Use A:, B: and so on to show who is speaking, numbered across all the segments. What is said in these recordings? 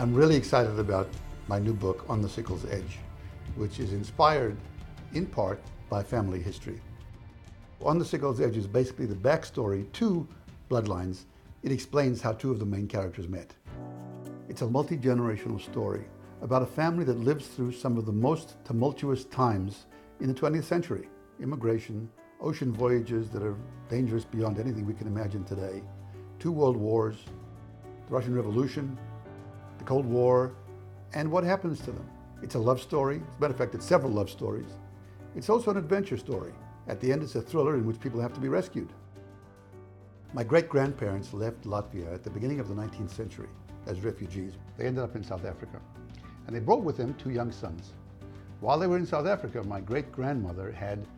A: I'm really excited about my new book, On the Sickle's Edge, which is inspired in part by family history. On the Sickle's Edge is basically the backstory to Bloodlines. It explains how two of the main characters met. It's a multi-generational story about a family that lives through some of the most tumultuous times in the 20th century. Immigration, ocean voyages that are dangerous beyond anything we can imagine today, 2 world wars, the Russian Revolution, the Cold War, and what happens to them. It's a love story. As a matter of fact, it's several love stories. It's also an adventure story. At the end, it's a thriller in which people have to be rescued. My great-grandparents left Latvia at the beginning of the 19th century as refugees. They ended up in South Africa, and they brought with them 2 young sons. While they were in South Africa, my great-grandmother had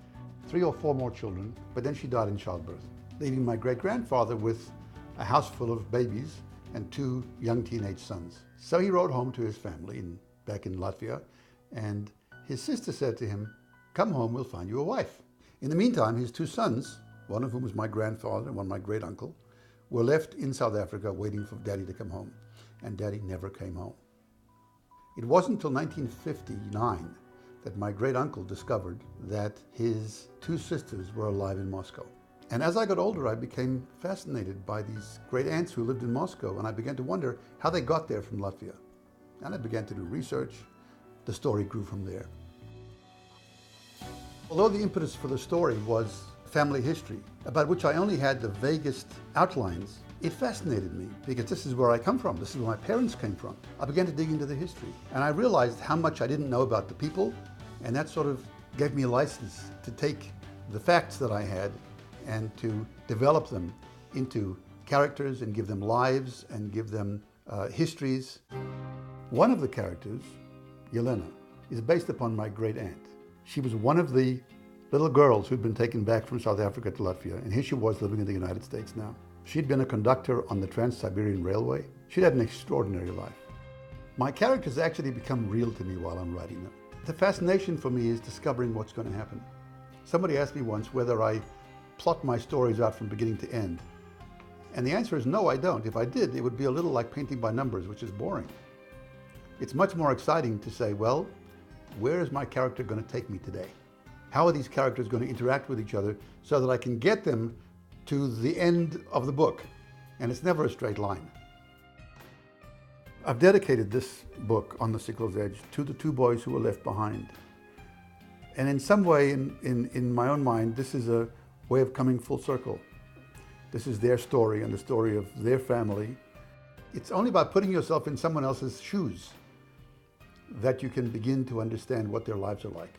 A: 3 or 4 more children, but then she died in childbirth, leaving my great-grandfather with a house full of babies and 2 young teenage sons. So he wrote home to his family back in Latvia, and his sister said to him, "Come home, we'll find you a wife." In the meantime, his 2 sons, one of whom was my grandfather and one my great-uncle, were left in South Africa waiting for Daddy to come home, and Daddy never came home. It wasn't until 1959 that my great-uncle discovered that his 2 sisters were alive in Moscow. And as I got older, I became fascinated by these great aunts who lived in Moscow, and I began to wonder how they got there from Latvia. And I began to do research. The story grew from there. Although the impetus for the story was family history, about which I only had the vaguest outlines, it fascinated me because this is where I come from. This is where my parents came from. I began to dig into the history, and I realized how much I didn't know about the people, and that sort of gave me a license to take the facts that I had and to develop them into characters and give them lives and give them histories. One of the characters, Yelena, is based upon my great aunt. She was one of the little girls who'd been taken back from South Africa to Latvia, and here she was living in the United States now. She'd been a conductor on the Trans-Siberian Railway. She'd had an extraordinary life. My characters actually become real to me while I'm writing them. The fascination for me is discovering what's going to happen. Somebody asked me once whether I plot my stories out from beginning to end. And the answer is no, I don't. If I did, it would be a little like painting by numbers, which is boring. It's much more exciting to say, well, where is my character going to take me today? How are these characters going to interact with each other so that I can get them to the end of the book? And it's never a straight line. I've dedicated this book, On the Sickle's Edge, to the 2 boys who were left behind. And in some way, in my own mind, this is a way of coming full circle. This is their story and the story of their family. It's only by putting yourself in someone else's shoes that you can begin to understand what their lives are like.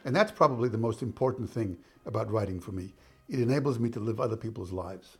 A: And that's probably the most important thing about writing for me. It enables me to live other people's lives.